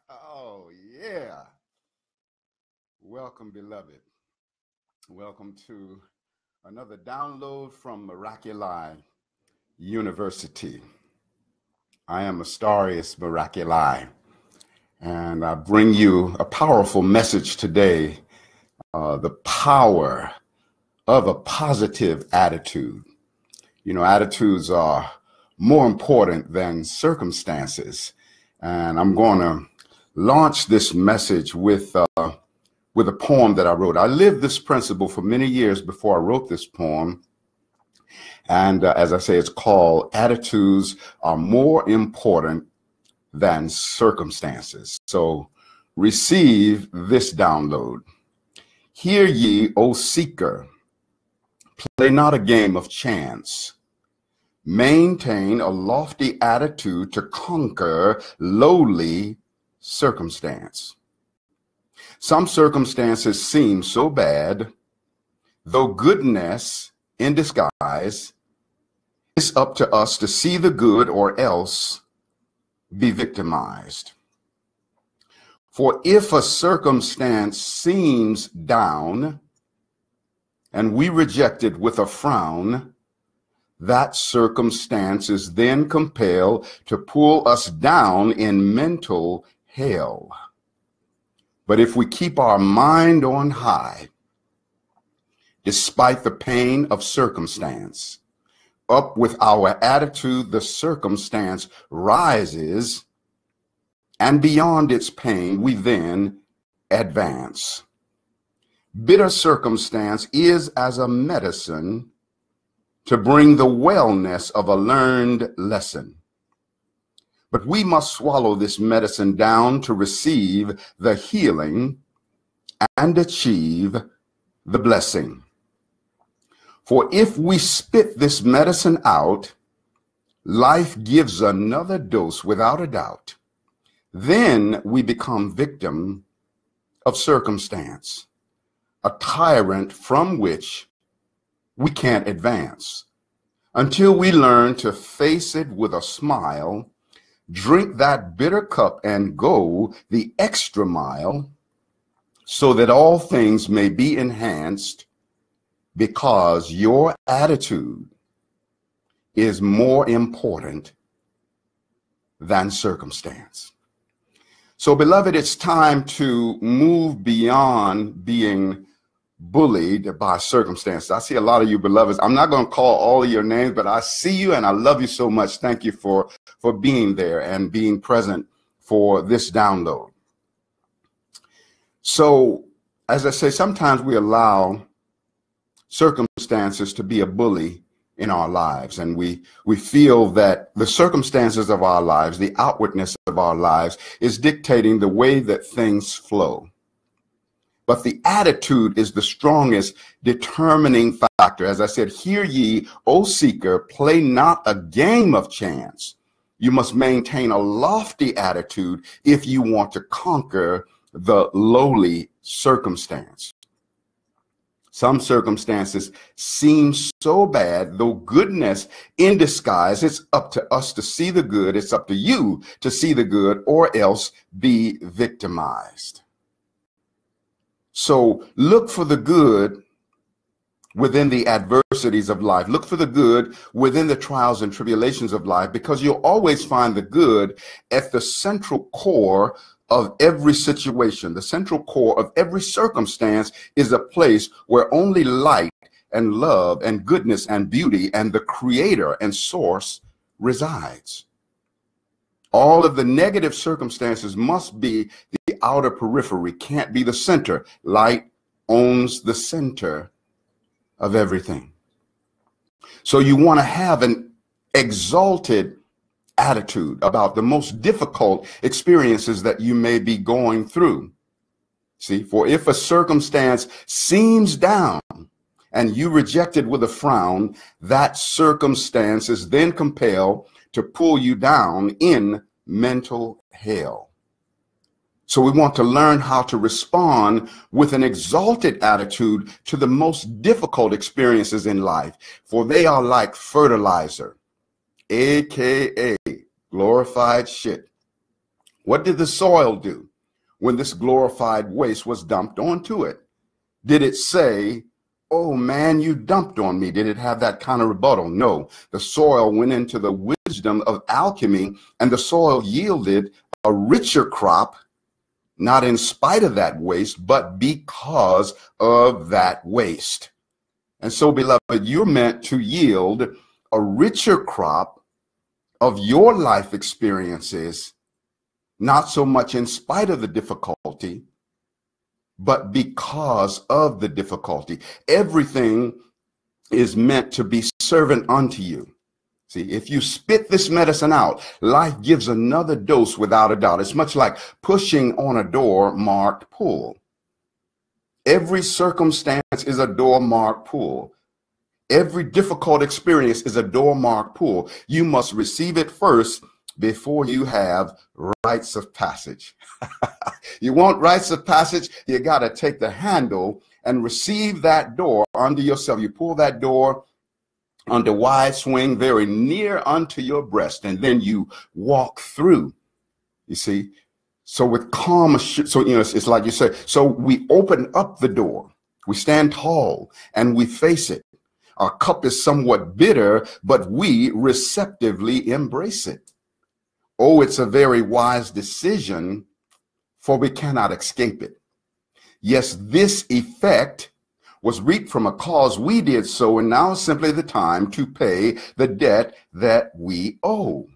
Oh, yeah. Welcome, beloved. Welcome to another download from Miraculi University. I am Astarius Miraculi, and I bring you a powerful message today, the power of a positive attitude. You know, attitudes are more important than circumstances. And I'm going to launch this message with a poem that I wrote. I lived this principle for many years before I wrote this poem. And as I say, it's called Attitudes Are More Important Than Circumstances. So receive this download. Hear ye, O seeker, play not a game of chance. Maintain a lofty attitude to conquer lowly circumstance. Some circumstances seem so bad, though goodness in disguise, it's up to us to see the good or else be victimized. For if a circumstance seems down and we reject it with a frown, that circumstance is then compelled to pull us down in mental hell. But if we keep our mind on high, despite the pain of circumstance, up with our attitude, the circumstance rises, and beyond its pain, we then advance. Bitter circumstance is as a medicine to bring the wellness of a learned lesson. But we must swallow this medicine down to receive the healing and achieve the blessing. For if we spit this medicine out, life gives another dose without a doubt. Then we become victim of circumstance, a tyrant from which we can't advance until we learn to face it with a smile, drink that bitter cup and go the extra mile so that all things may be enhanced because your attitude is more important than circumstance. So, beloved, it's time to move beyond being bullied by circumstances. I see a lot of you beloveds. I'm not going to call all of your names, but I see you and I love you so much. Thank you for being there and being present for this download. So, as I say, sometimes we allow circumstances to be a bully in our lives, and we feel that the circumstances of our lives, the outwardness of our lives, is dictating the way that things flow. But the attitude is the strongest determining factor. As I said, hear ye, O seeker, play not a game of chance. You must maintain a lofty attitude if you want to conquer the lowly circumstance. Some circumstances seem so bad, though goodness in disguise, it's up to us to see the good. It's up to you to see the good or else be victimized. So look for the good within the adversities of life. Look for the good within the trials and tribulations of life, because you'll always find the good at the central core of every situation. The central core of every circumstance is a place where only light and love and goodness and beauty and the creator and source resides. All of the negative circumstances must be the outer periphery, can't be the center. Light owns the center of everything. So you want to have an exalted attitude about the most difficult experiences that you may be going through. See, for if a circumstance seems down and you reject it with a frown, that circumstance is then compelled to pull you down in mental hell. So we want to learn how to respond with an exalted attitude to the most difficult experiences in life, for they are like fertilizer, aka Glorified shit. What did the soil do when this glorified waste was dumped onto it? Did it say, oh man, you dumped on me? Did it have that kind of rebuttal? No. The soil went into the wisdom of alchemy, and the soil yielded a richer crop, not in spite of that waste, but because of that waste. And so, beloved, you're meant to yield a richer crop of your life experiences, not so much in spite of the difficulty, but because of the difficulty. Everything is meant to be servant unto you. See, if you spit this medicine out, life gives another dose without a doubt. It's much like pushing on a door marked pull. Every circumstance is a door marked pull. Every difficult experience is a door marked pull. You must receive it first before you have rites of passage. You want rites of passage? You got to take the handle and receive that door under yourself. You pull that door under wide swing, very near unto your breast, and then you walk through. You see? So with calm, so, it's like you say, so we open up the door, we stand tall, and we face it. Our cup is somewhat bitter, but we receptively embrace it. Oh, it's a very wise decision, for we cannot escape it. Yes, this effect was reaped from a cause we did so, and now is simply the time to pay the debt that we owe.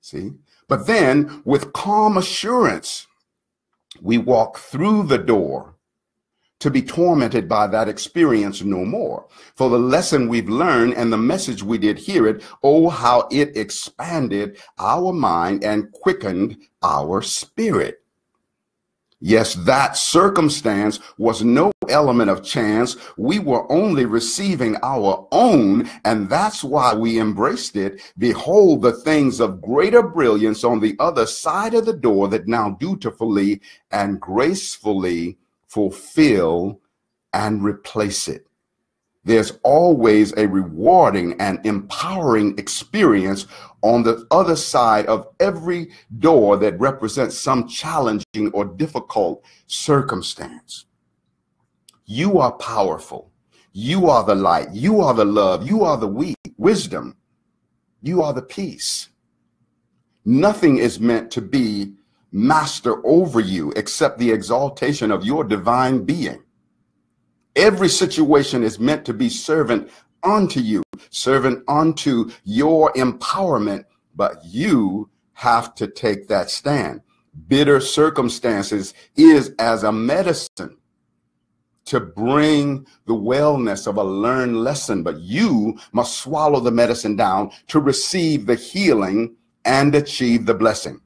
See? But then, with calm assurance, we walk through the door to be tormented by that experience no more. For the lesson we've learned and the message we did hear it, oh, how it expanded our mind and quickened our spirit. Yes, that circumstance was no element of chance. We were only receiving our own, and that's why we embraced it. Behold, the things of greater brilliance on the other side of the door that now dutifully and gracefully fulfill and replace it. There's always a rewarding and empowering experience on the other side of every door that represents some challenging or difficult circumstance. You are powerful. You are the light. You are the love. You are the wisdom. You are the peace. Nothing is meant to be master over you except the exaltation of your divine being. Every situation is meant to be servant unto you, servant unto your empowerment, but you have to take that stand. Bitter circumstances is as a medicine to bring the wellness of a learned lesson, but you must swallow the medicine down to receive the healing and achieve the blessing.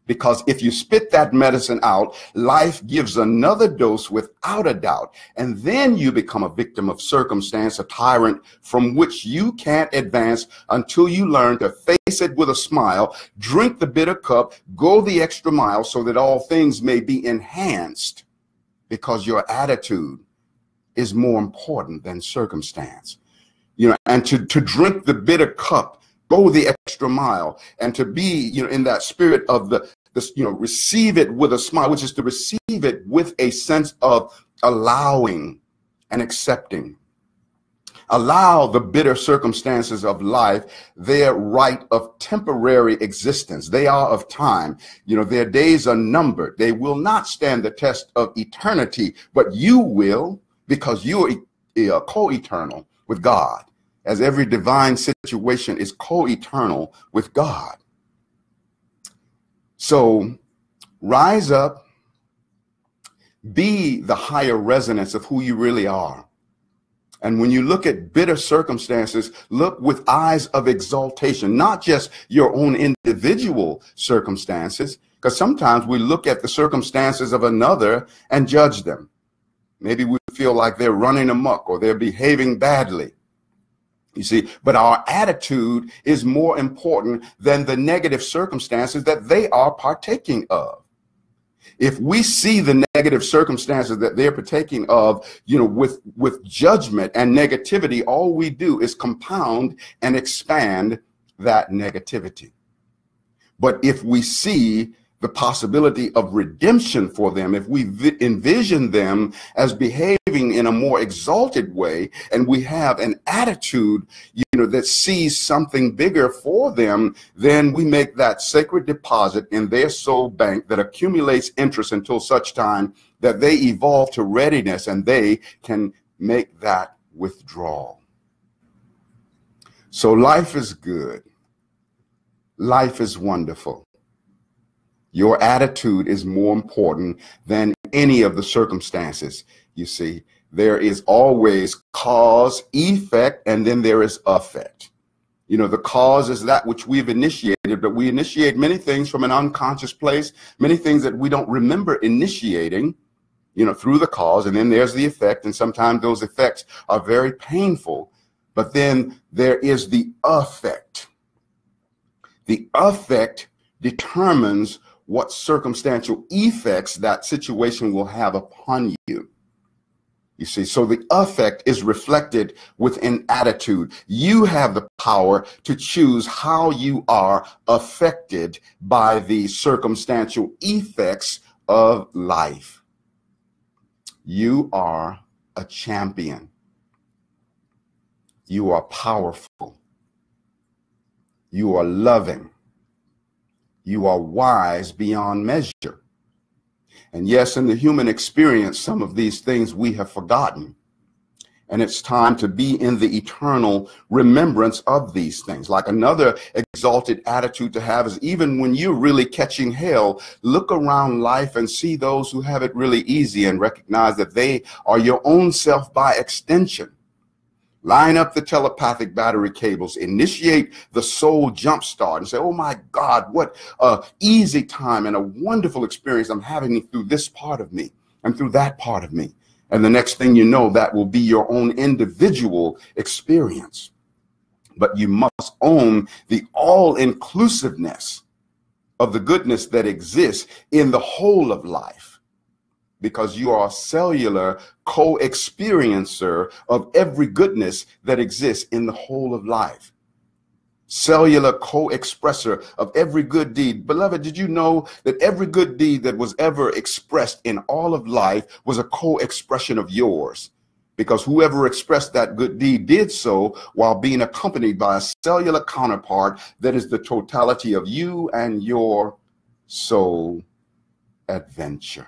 Because if you spit that medicine out, life gives another dose without a doubt. And then you become a victim of circumstance, a tyrant from which you can't advance until you learn to face it with a smile, drink the bitter cup, go the extra mile so that all things may be enhanced, because your attitude is more important than circumstance. And to drink the bitter cup, go the extra mile, and to be, in that spirit of receive it with a smile, which is to receive it with a sense of allowing and accepting. Allow the bitter circumstances of life their right of temporary existence. They are of time. Their days are numbered. They will not stand the test of eternity, but you will, because you are co-eternal with God, as every divine situation is co-eternal with God. So rise up, be the higher resonance of who you really are. And when you look at bitter circumstances, look with eyes of exaltation, not just your own individual circumstances, because sometimes we look at the circumstances of another and judge them. Maybe we feel like they're running amok or they're behaving badly. You see, but our attitude is more important than the negative circumstances that they are partaking of. If we see the negative circumstances that they're partaking of, with judgment and negativity, all we do is compound and expand that negativity. But if we see the possibility of redemption for them, if we envision them as behaving in a more exalted way, and we have an attitude, that sees something bigger for them, then we make that sacred deposit in their soul bank that accumulates interest until such time that they evolve to readiness and they can make that withdrawal. So life is good. Life is wonderful. Your attitude is more important than any of the circumstances. You see, there is always cause, effect, and then there is effect. The cause is that which we've initiated, but we initiate many things from an unconscious place, many things that we don't remember initiating, through the cause. And then there's the effect. And sometimes those effects are very painful. But then there is the effect. The effect determines what circumstantial effects that situation will have upon you. You see, so the effect is reflected with an attitude. You have the power to choose how you are affected by the circumstantial effects of life. You are a champion. You are powerful. You are loving. You are wise beyond measure. And yes, in the human experience, some of these things we have forgotten. And it's time to be in the eternal remembrance of these things. Like another exalted attitude to have is, even when you're really catching hell, look around life and see those who have it really easy and recognize that they are your own self by extension. Line up the telepathic battery cables, initiate the soul jumpstart and say, oh my God, what a easy time and a wonderful experience I'm having through this part of me and through that part of me. And the next thing you know, that will be your own individual experience. But you must own the all-inclusiveness of the goodness that exists in the whole of life, because you are a cellular co-experiencer of every goodness that exists in the whole of life. Cellular co-expressor of every good deed. Beloved, did you know that every good deed that was ever expressed in all of life was a co-expression of yours? Because whoever expressed that good deed did so while being accompanied by a cellular counterpart that is the totality of you and your soul adventure.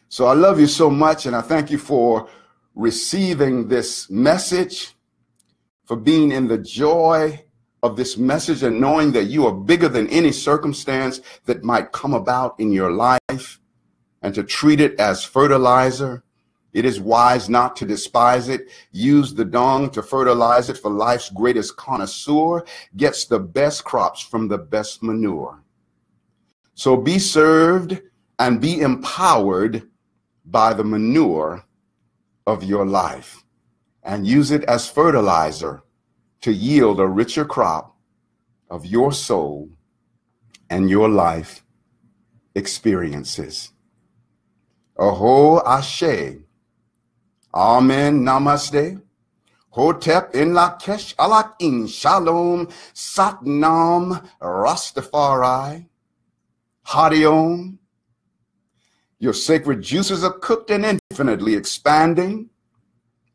So I love you so much, and I thank you for receiving this message, for being in the joy of this message and knowing that you are bigger than any circumstance that might come about in your life, and to treat it as fertilizer. It is wise not to despise it. Use the dung to fertilize it, for life's greatest connoisseur gets the best crops from the best manure. So be served and be empowered by the manure of your life, and use it as fertilizer to yield a richer crop of your soul and your life experiences. Aho Ashe. Amen. Namaste. Hotep in Lakesh Alak in Shalom Satnam Rastafari. Hariom. Your sacred juices are cooked and infinitely expanding.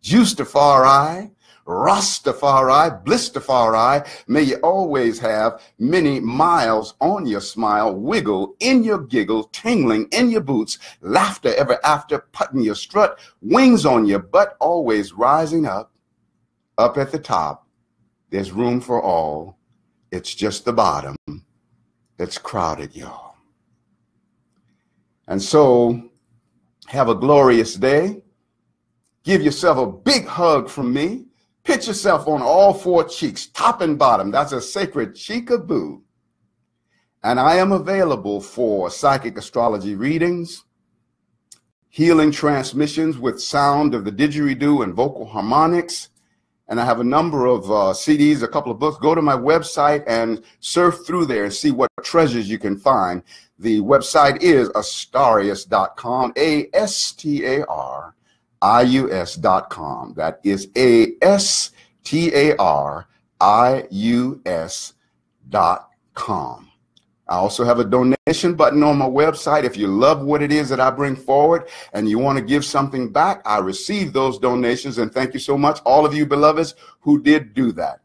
Juicetafari, Rastafari, Blistafari. May you always have many miles on your smile, wiggle in your giggle, tingling in your boots, laughter ever after, putting your strut, wings on your butt, always rising up at the top. There's room for all. It's just the bottom that's crowded, y'all. And so, have a glorious day. Give yourself a big hug from me. Pitch yourself on all four cheeks, top and bottom. That's a sacred cheekaboo. And I am available for psychic astrology readings, healing transmissions with sound of the didgeridoo and vocal harmonics. And I have a number of CDs, a couple of books. Go to my website and surf through there and see what treasures you can find. The website is astarius.com, ASTARIUS.com. That is ASTARIUS.com. I also have a donation button on my website. If you love what it is that I bring forward and you want to give something back, I receive those donations. And thank you so much, all of you beloveds who did do that.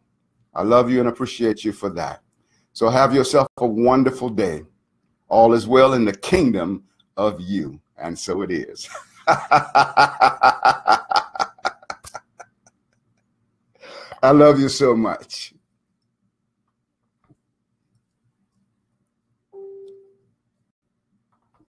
I love you and appreciate you for that. So have yourself a wonderful day. All is well in the kingdom of you. And so it is. I love you so much.